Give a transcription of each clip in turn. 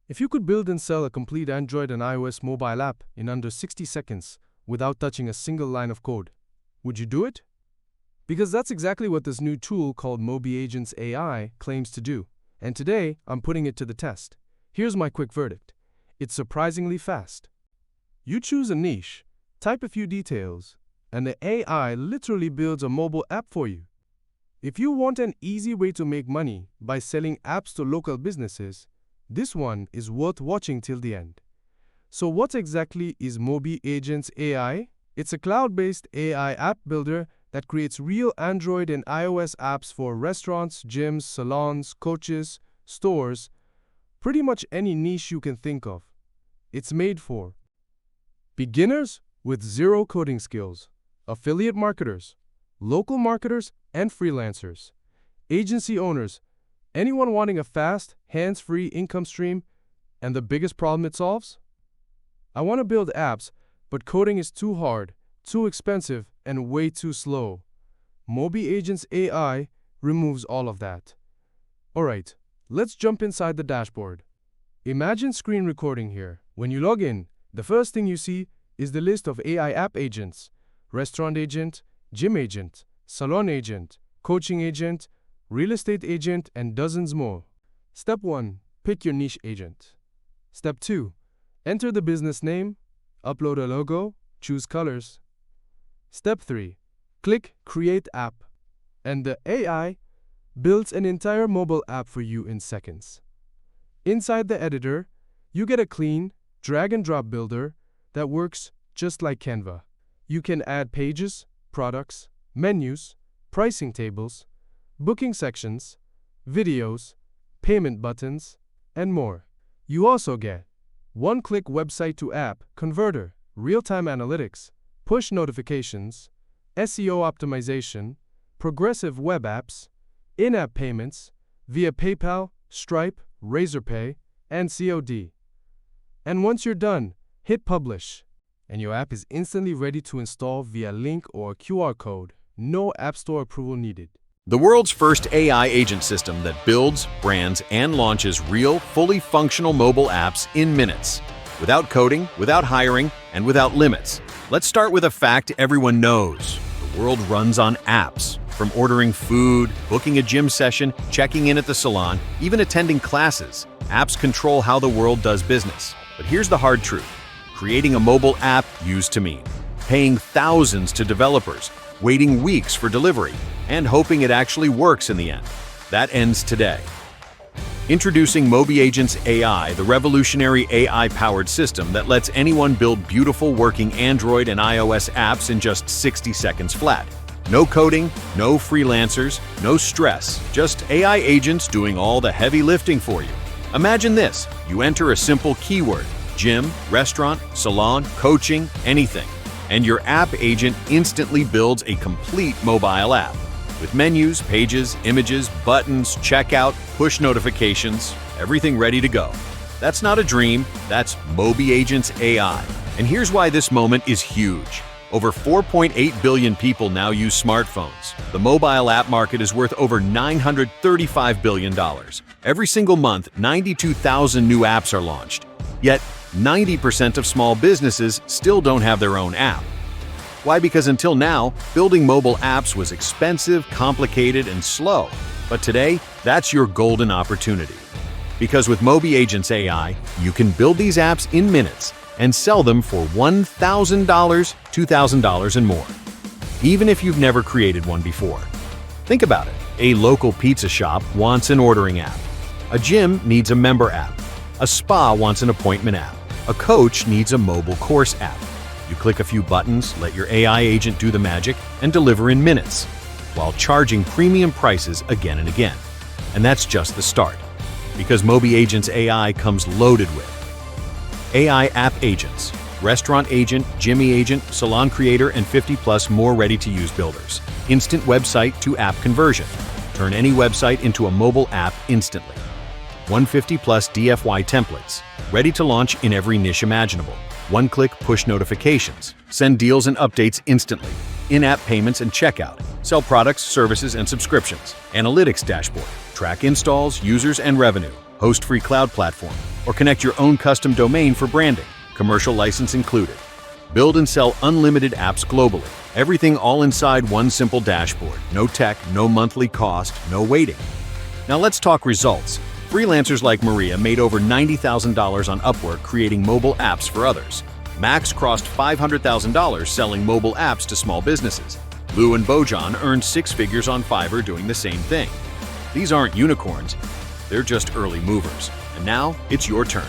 If you could build and sell a complete Android and iOS mobile app in under 60 seconds without touching a single line of code, would you do it? Because that's exactly what this new tool called MobiAgents AI claims to do. And today, I'm putting it to the test. Here's my quick verdict. It's surprisingly fast. You choose a niche, type a few details, and the AI literally builds a mobile app for you. If you want an easy way to make money by selling apps to local businesses, this one is worth watching till the end. So what exactly is MobiAgents AI? It's a cloud-based AI app builder that creates real Android and iOS apps for restaurants, gyms, salons, coaches, stores, pretty much any niche you can think of. It's made for beginners with zero coding skills, affiliate marketers, local marketers, and freelancers, agency owners, anyone wanting a fast, hands-free income stream, and the biggest problem it solves? I want to build apps, but coding is too hard, too expensive, and way too slow. MobiAgents AI removes all of that. Alright, let's jump inside the dashboard. Imagine screen recording here. When you log in, the first thing you see is the list of AI app agents: restaurant agent, gym agent, salon agent, coaching agent, real estate agent, and dozens more. Step 1. Pick your niche agent. Step 2. Enter the business name, upload a logo, choose colors. Step 3. Click Create App, and the AI builds an entire mobile app for you in seconds. Inside the editor, you get a clean, drag-and-drop builder that works just like Canva. You can add pages, products, menus, pricing tables, booking sections, videos, payment buttons, and more. You also get one-click website-to-app converter, real-time analytics, push notifications, SEO optimization, progressive web apps, in-app payments via PayPal, Stripe, Razorpay, and COD. And once you're done, hit publish, and your app is instantly ready to install via link or QR code. No App Store approval needed. The world's first AI agent system that builds, brands, and launches real, fully functional mobile apps in minutes. Without coding, without hiring, and without limits. Let's start with a fact everyone knows. The world runs on apps. From ordering food, booking a gym session, checking in at the salon, even attending classes, apps control how the world does business. But here's the hard truth. Creating a mobile app used to mean paying thousands to developers, waiting weeks for delivery, and hoping it actually works in the end. That ends today. Introducing MobiAgents AI, the revolutionary AI-powered system that lets anyone build beautiful working Android and iOS apps in just 60 seconds flat. No coding, no freelancers, no stress, just AI agents doing all the heavy lifting for you. Imagine this: you enter a simple keyword, gym, restaurant, salon, coaching, anything, and your app agent instantly builds a complete mobile app with menus, pages, images, buttons, checkout, push notifications, everything ready to go. That's not a dream, that's MobiAgents AI. And here's why this moment is huge. Over 4.8 billion people now use smartphones. The mobile app market is worth over $935 billion. Every single month, 92,000 new apps are launched. Yet, 90% of small businesses still don't have their own app. Why? Because until now, building mobile apps was expensive, complicated, and slow. But today, that's your golden opportunity. Because with MobiAgents AI, you can build these apps in minutes and sell them for $1,000, $2,000, and more, even if you've never created one before. Think about it. A local pizza shop wants an ordering app. A gym needs a member app. A spa wants an appointment app. A coach needs a mobile course app. You click a few buttons, let your AI agent do the magic, and deliver in minutes, while charging premium prices again and again. And that's just the start, because MobiAgents AI comes loaded with AI app agents, restaurant agent, Jimmy agent, salon creator, and 50+ more ready-to-use builders. Instant website to app conversion. Turn any website into a mobile app instantly. 150+ DFY templates, ready to launch in every niche imaginable. One-click push notifications, send deals and updates instantly. In-app payments and checkout, sell products, services, and subscriptions. Analytics dashboard, track installs, users, and revenue. Host-free cloud platform, or connect your own custom domain for branding, commercial license included. Build and sell unlimited apps globally. Everything all inside one simple dashboard. No tech, no monthly cost, no waiting. Now let's talk results. Freelancers like Maria made over $90,000 on Upwork creating mobile apps for others. Max crossed $500,000 selling mobile apps to small businesses. Lou and Bojan earned 6 figures on Fiverr doing the same thing. These aren't unicorns, they're just early movers. And now it's your turn.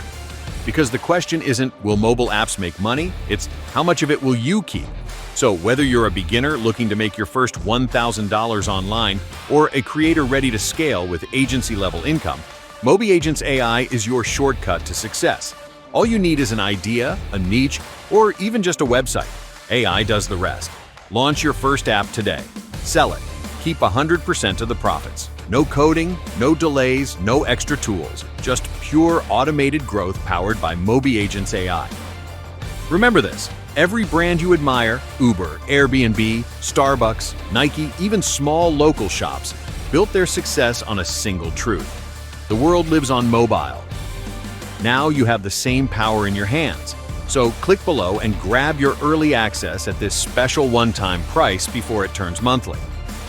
Because the question isn't, will mobile apps make money? It's, how much of it will you keep? So whether you're a beginner looking to make your first $1,000 online or a creator ready to scale with agency-level income, MobiAgents AI is your shortcut to success. All you need is an idea, a niche, or even just a website. AI does the rest. Launch your first app today. Sell it. Keep 100% of the profits. No coding, no delays, no extra tools. Just pure automated growth powered by MobiAgents AI. Remember this, every brand you admire, Uber, Airbnb, Starbucks, Nike, even small local shops, built their success on a single truth. The world lives on mobile. Now you have the same power in your hands. So click below and grab your early access at this special one-time price before it turns monthly.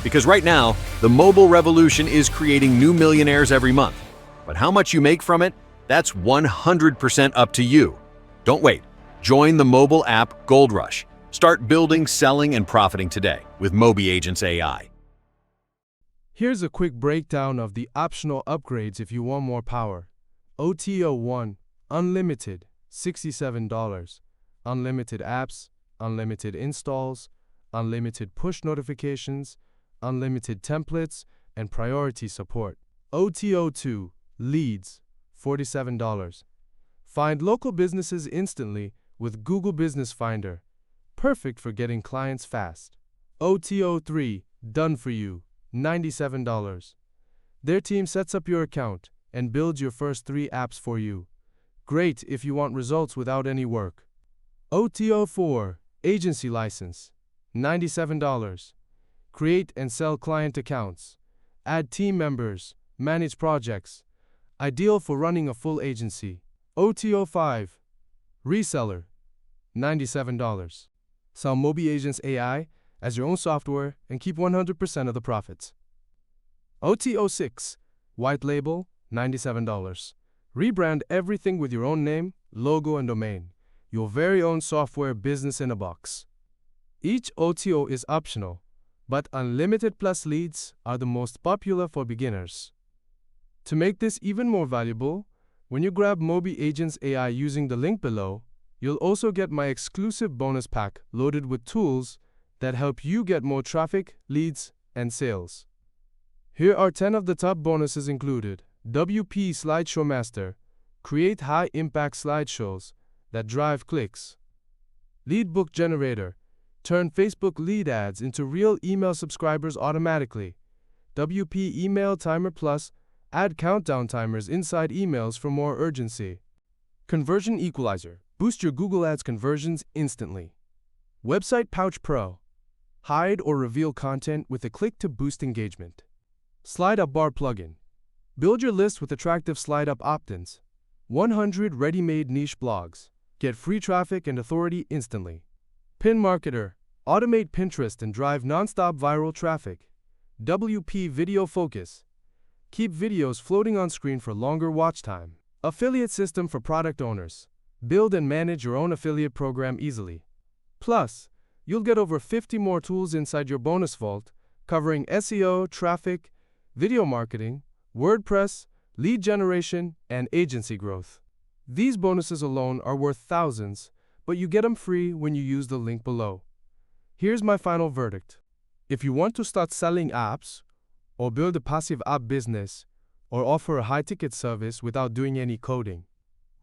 Because right now, the mobile revolution is creating new millionaires every month. But how much you make from it, that's 100% up to you. Don't wait. Join the mobile app Gold Rush. Start building, selling, and profiting today with MobiAgents AI. Here's a quick breakdown of the optional upgrades if you want more power. OTO 1, Unlimited, $67. Unlimited apps, unlimited installs, unlimited push notifications, unlimited templates, and priority support. OTO 2, Leads, $47. Find local businesses instantly with Google Business Finder. Perfect for getting clients fast. OTO 3, Done For You, $97. Their team sets up your account and builds your first 3 apps for you. Great if you want results without any work. OTO 4, Agency License, $97. Create and sell client accounts. Add team members. Manage projects. Ideal for running a full agency. OTO 5, Reseller, $97. Sell MobiAgents AI as your own software and keep 100% of the profits. OTO 6, White Label, $97. Rebrand everything with your own name, logo, and domain. Your very own software business in a box. Each OTO is optional, but Unlimited Plus leads are the most popular for beginners. To make this even more valuable, when you grab MobiAgents AI using the link below, you'll also get my exclusive bonus pack loaded with tools that help you get more traffic, leads, and sales. Here are 10 of the top bonuses included. WP Slideshow Master. Create high-impact slideshows that drive clicks. Lead Book Generator. Turn Facebook lead ads into real email subscribers automatically. WP Email Timer Plus. Add countdown timers inside emails for more urgency. Conversion Equalizer. Boost your Google Ads conversions instantly. Website Pouch Pro. Hide or reveal content with a click to boost engagement. Slide Up Bar Plugin. Build your list with attractive slide up opt-ins. 100 ready-made niche blogs. Get free traffic and authority instantly. Pin Marketer. Automate Pinterest and drive non-stop viral traffic. WP Video Focus. Keep videos floating on screen for longer watch time. Affiliate System for product owners. Build and manage your own affiliate program easily. Plus, you'll get over 50 more tools inside your bonus vault, covering SEO, traffic, video marketing, WordPress, lead generation, and agency growth. These bonuses alone are worth thousands, but you get them free when you use the link below. Here's my final verdict. If you want to start selling apps, or build a passive app business, or offer a high-ticket service without doing any coding,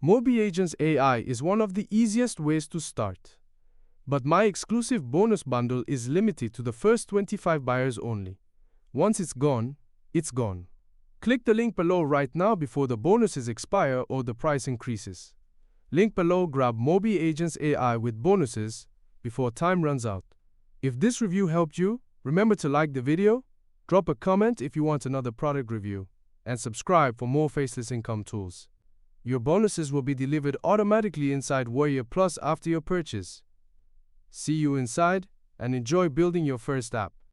MobiAgents AI is one of the easiest ways to start. But my exclusive bonus bundle is limited to the first 25 buyers only. Once it's gone, it's gone. Click the link below right now before the bonuses expire or the price increases. Link below, grab MobiAgents AI with bonuses before time runs out. If this review helped you, remember to like the video, drop a comment if you want another product review, and subscribe for more faceless income tools. Your bonuses will be delivered automatically inside Warrior Plus after your purchase. See you inside, and enjoy building your first app.